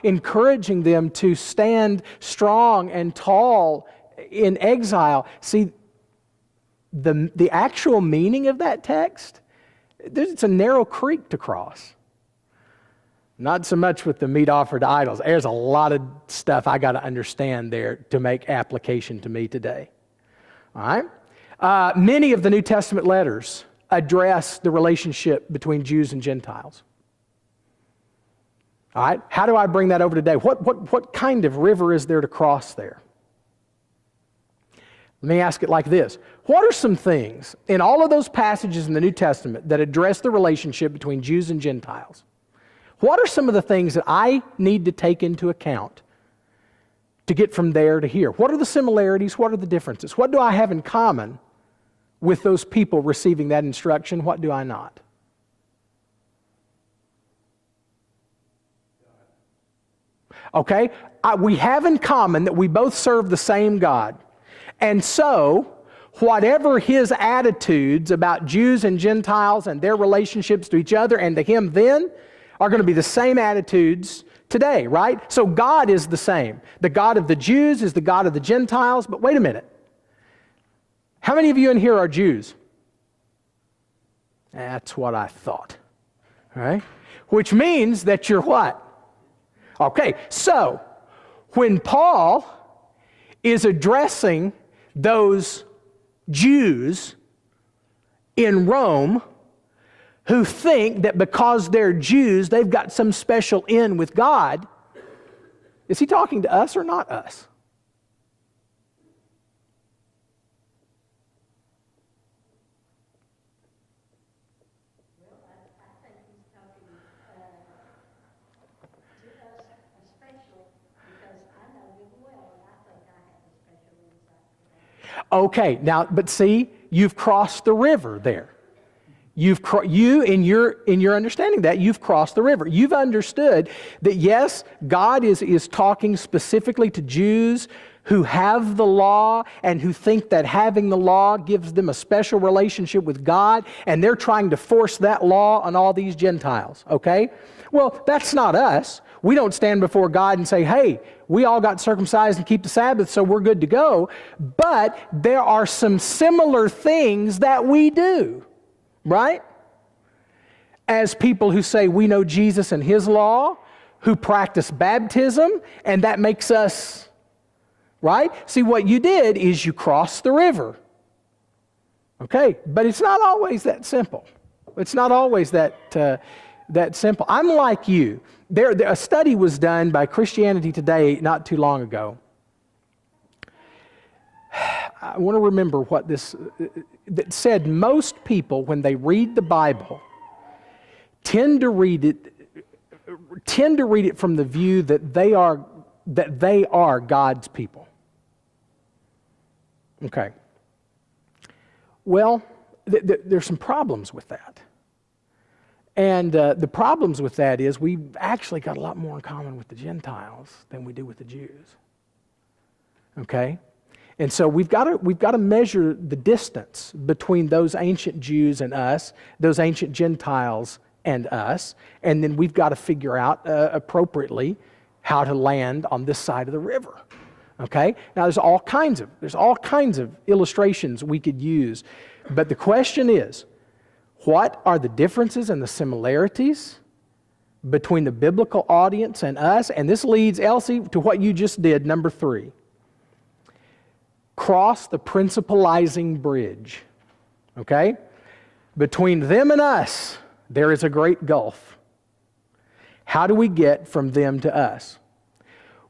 encouraging them to stand strong and tall in exile. See, the actual meaning of that text, it's a narrow creek to cross. Not so much with the meat offered to idols. There's a lot of stuff I got to understand there to make application to me today. All right? Many of the New Testament letters address the relationship between Jews and Gentiles. All right? How do I bring that over today? What kind of river is there to cross there? Let me ask it like this. What are some things in all of those passages in the New Testament that address the relationship between Jews and Gentiles? What are some of the things that I need to take into account to get from there to here? What are the similarities? What are the differences? What do I have in common with those people receiving that instruction? What do I not? Okay, we have in common that we both serve the same God. And so, whatever his attitudes about Jews and Gentiles and their relationships to each other and to him then are going to be the same attitudes today, right? So God is the same. The God of the Jews is the God of the Gentiles. But wait a minute. How many of you in here are Jews? That's what I thought. All right? Which means that you're what? Okay, so when Paul is addressing those Jews in Rome who think that because they're Jews, they've got some special in with God, is he talking to us or not us? Well, I think he's talking to us especially because I know him well and I think I have a special insight to that. Okay, now, but see, you've crossed the river there. You in your understanding that you've crossed the river. You've understood that yes, God is talking specifically to Jews who have the law and who think that having the law gives them a special relationship with God, and they're trying to force that law on all these Gentiles, okay? Well, that's not us. We don't stand before God and say, hey, we all got circumcised and keep the Sabbath, so we're good to go. But there are some similar things that we do. Right? As people who say we know Jesus and his law, who practice baptism, and that makes us, right? See, what you did is you crossed the river. Okay, but it's not always that simple. It's not always that simple. I'm like you. A study was done by Christianity Today not too long ago. I want to remember what this that said. Most people, when they read the Bible, tend to read it from the view that they are God's people. Okay. Well, there's some problems with that. And the problems with that is we've actually got a lot more in common with the Gentiles than we do with the Jews. Okay? And so we've got to measure the distance between those ancient Jews and us, those ancient Gentiles and us, and then we've got to figure out appropriately how to land on this side of the river. Okay? Now there's all kinds of illustrations we could use, but the question is, what are the differences and the similarities between the biblical audience and us? And this leads, Elsie, to what you just did, number 3. Cross the principalizing bridge, okay? Between them and us, there is a great gulf. How do we get from them to us?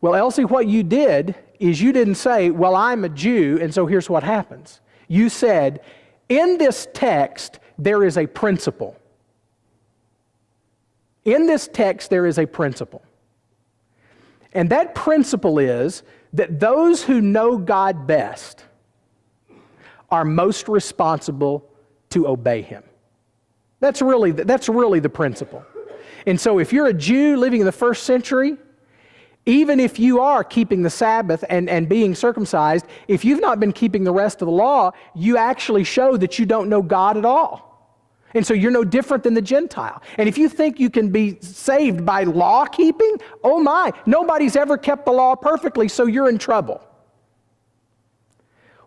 Well, Elsie, what you did is you didn't say, well, I'm a Jew, and so here's what happens. You said, in this text, there is a principle. In this text, there is a principle. And that principle is that those who know God best are most responsible to obey Him. That's really the principle. And so if you're a Jew living in the first century, even if you are keeping the Sabbath and being circumcised, if you've not been keeping the rest of the law, you actually show that you don't know God at all. And so you're no different than the Gentile. And if you think you can be saved by law keeping, oh my, nobody's ever kept the law perfectly, so you're in trouble.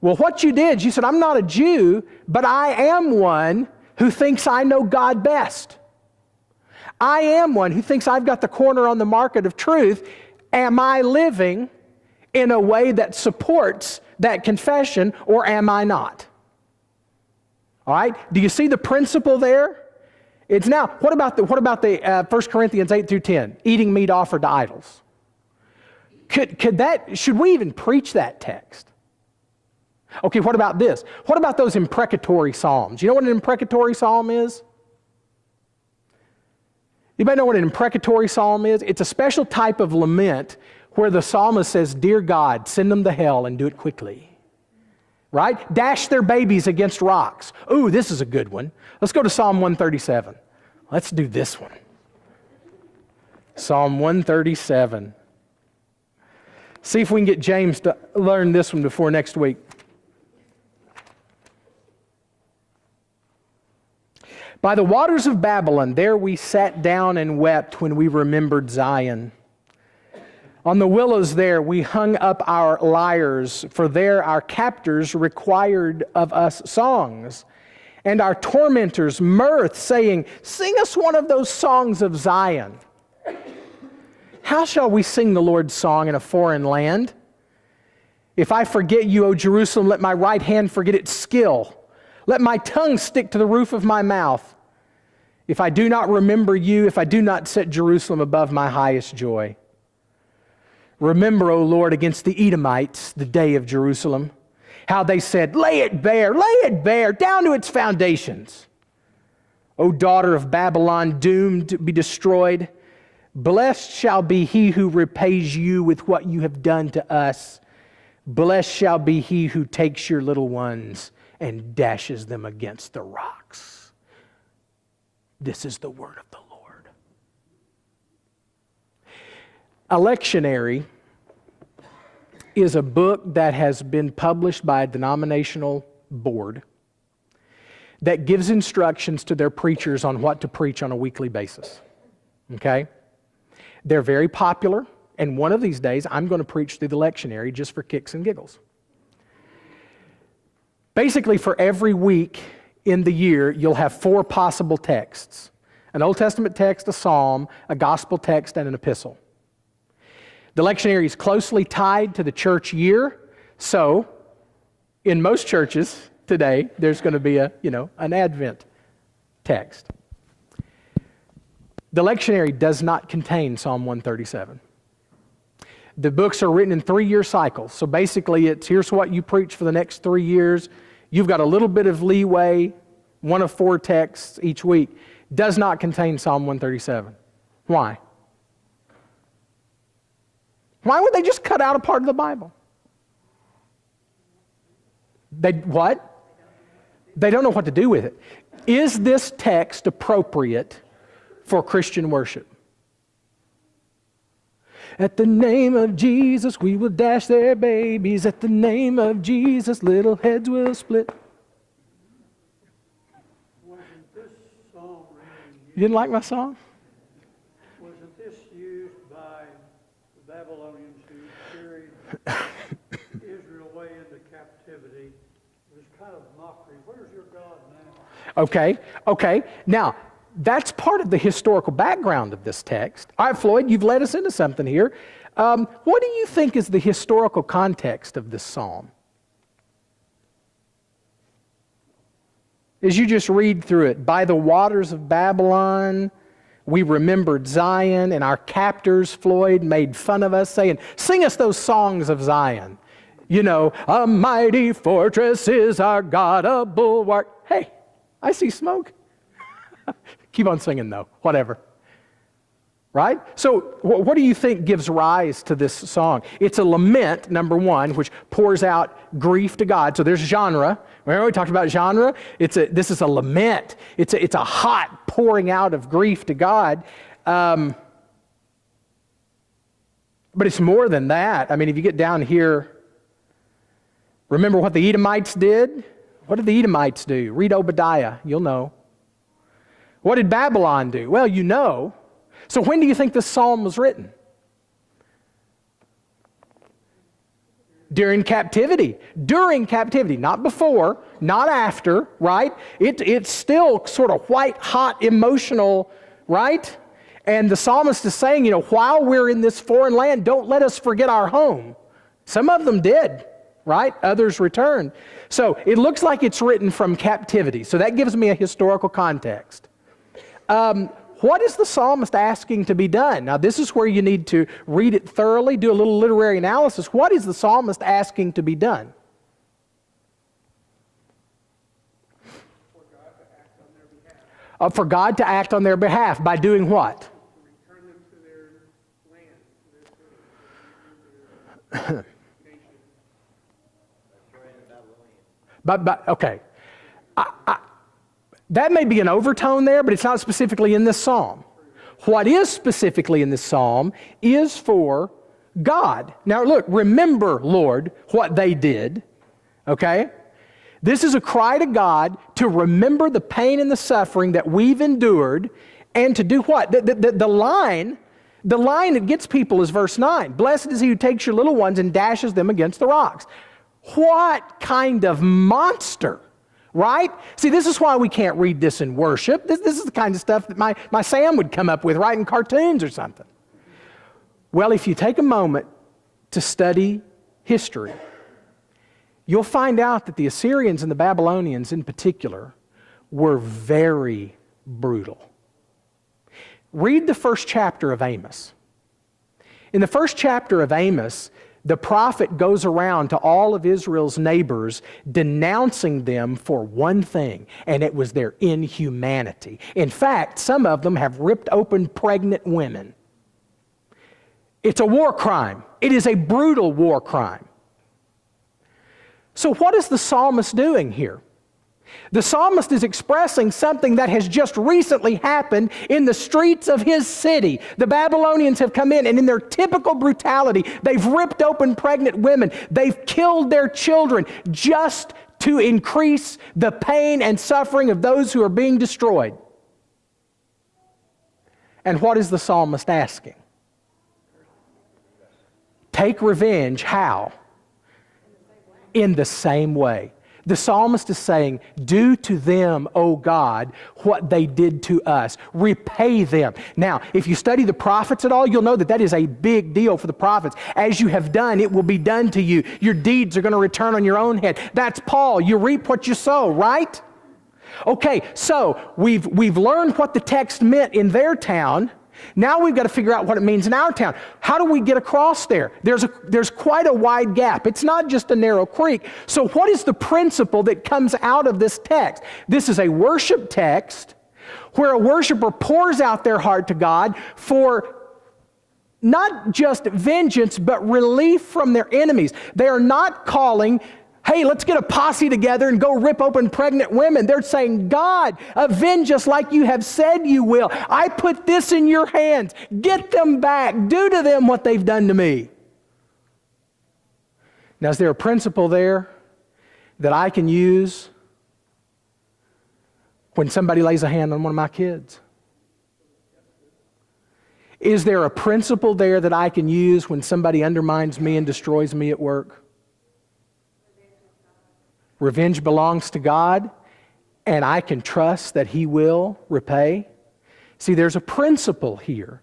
Well, what you did, you said, I'm not a Jew, but I am one who thinks I know God best. I am one who thinks I've got the corner on the market of truth. Am I living in a way that supports that confession, or am I not? All right? Do you see the principle there? It's now, what about the 1 Corinthians 8 through 10? Eating meat offered to idols. Should we even preach that text? Okay, what about this? What about those imprecatory psalms? You know what an imprecatory psalm is? Anybody know what an imprecatory psalm is? It's a special type of lament where the psalmist says, Dear God, send them to hell and do it quickly. Right? Dash their babies against rocks. Ooh, this is a good one. Let's go to Psalm 137. Let's do this one. Psalm 137. See if we can get James to learn this one before next week. By the waters of Babylon, there we sat down and wept when we remembered Zion. On the willows there we hung up our lyres, for there our captors required of us songs, and our tormentors mirth, saying, Sing us one of those songs of Zion. How shall we sing the Lord's song in a foreign land? If I forget you, O Jerusalem, let my right hand forget its skill. Let my tongue stick to the roof of my mouth. If I do not remember you, if I do not set Jerusalem above my highest joy. Remember, O Lord, against the Edomites, the day of Jerusalem, how they said, lay it bare, down to its foundations. O daughter of Babylon, doomed to be destroyed, blessed shall be he who repays you with what you have done to us. Blessed shall be he who takes your little ones and dashes them against the rocks. This is the word of the Lord. A lectionary is a book that has been published by a denominational board that gives instructions to their preachers on what to preach on a weekly basis. Okay? They're very popular, and one of these days I'm going to preach through the lectionary just for kicks and giggles. Basically, for every week in the year, you'll have 4 possible texts: an Old Testament text, a psalm, a gospel text, and an epistle. The lectionary is closely tied to the church year, so in most churches today, there's going to be an Advent text. The lectionary does not contain Psalm 137. The books are written in 3-year cycles, so basically here's what you preach for the next 3 years. You've got a little bit of leeway, 1 of 4 texts each week. Does not contain Psalm 137. Why? Why would they just cut out a part of the Bible? They what? They don't know what to do with it. Is this text appropriate for Christian worship? At the name of Jesus, we will dash their babies. At the name of Jesus, little heads will split. Wasn't this song You didn't like my song? wasn't this used by the Babylonians who carried Israel away into captivity? It was kind of mockery. Where's your God now? Okay. Now, that's part of the historical background of this text. All right, Floyd, you've led us into something here. What do you think is the historical context of this psalm? As you just read through it, by the waters of Babylon, we remembered Zion, and our captors, Floyd, made fun of us, saying, sing us those songs of Zion. A mighty fortress is our God, a bulwark. Hey, I see smoke. Keep on singing, though. Whatever. Right? So what do you think gives rise to this song? It's a lament, number one, which pours out grief to God. So there's genre. Remember we talked about genre? This is a lament. It's a hot pouring out of grief to God. But it's more than that. I mean, if you get down here, remember what the Edomites did? What did the Edomites do? Read Obadiah. You'll know. What did Babylon do? Well, you know. So when do you think this psalm was written? During captivity. During captivity, not before, not after, right? It's still sort of white hot emotional, right? And the psalmist is saying, while we're in this foreign land, don't let us forget our home. Some of them did, right? Others returned. So it looks like it's written from captivity. So that gives me a historical context. What is the psalmist asking to be done? Now, this is where you need to read it thoroughly, do a little literary analysis. What is the psalmist asking to be done? For God to act on their behalf. By doing what? To return them to their land, to their nation. But okay. That may be an overtone there, but it's not specifically in this psalm. What is specifically in this psalm is for God. Now look, remember, Lord, what they did, okay? This is a cry to God to remember the pain and the suffering that we've endured and to do what? The line that gets people is verse 9. Blessed is he who takes your little ones and dashes them against the rocks. What kind of monster? Right? See, this is why we can't read this in worship. This is the kind of stuff that my Sam would come up with, writing cartoons or something. Well, if you take a moment to study history, you'll find out that the Assyrians and the Babylonians in particular were very brutal. Read the first chapter of Amos. In the first chapter of Amos, the prophet goes around to all of Israel's neighbors denouncing them for one thing, and it was their inhumanity. In fact, some of them have ripped open pregnant women. It's a war crime. It is a brutal war crime. So what is the psalmist doing here? The psalmist is expressing something that has just recently happened in the streets of his city. The Babylonians have come in, and in their typical brutality, they've ripped open pregnant women. They've killed their children just to increase the pain and suffering of those who are being destroyed. And what is the psalmist asking? Take revenge. How? In the same way. The psalmist is saying, do to them, O God, what they did to us. Repay them. Now, if you study the prophets at all, you'll know that that is a big deal for the prophets. As you have done, it will be done to you. Your deeds are going to return on your own head. That's Paul. You reap what you sow, right? Okay, so we've learned what the text meant in their town. Now we've got to figure out what it means in our town. How do we get across there? There's quite a wide gap. It's not just a narrow creek. So what is the principle that comes out of this text? This is a worship text where a worshiper pours out their heart to God for not just vengeance, but relief from their enemies. They are not calling, hey, let's get a posse together and go rip open pregnant women. They're saying, God, avenge us like you have said you will. I put this in your hands. Get them back. Do to them what they've done to me. Now, is there a principle there that I can use when somebody lays a hand on one of my kids? Is there a principle there that I can use when somebody undermines me and destroys me at work? Revenge belongs to God, and I can trust that He will repay. See, there's a principle here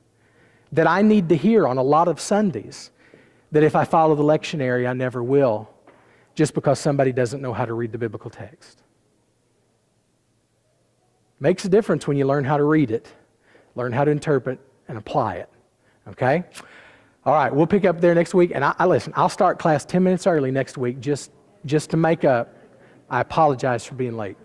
that I need to hear on a lot of Sundays that if I follow the lectionary, I never will, just because somebody doesn't know how to read the biblical text. Makes a difference when you learn how to read it, learn how to interpret, and apply it. Okay? All right, we'll pick up there next week, and listen, I'll start class 10 minutes early next week just to make up. I apologize for being late.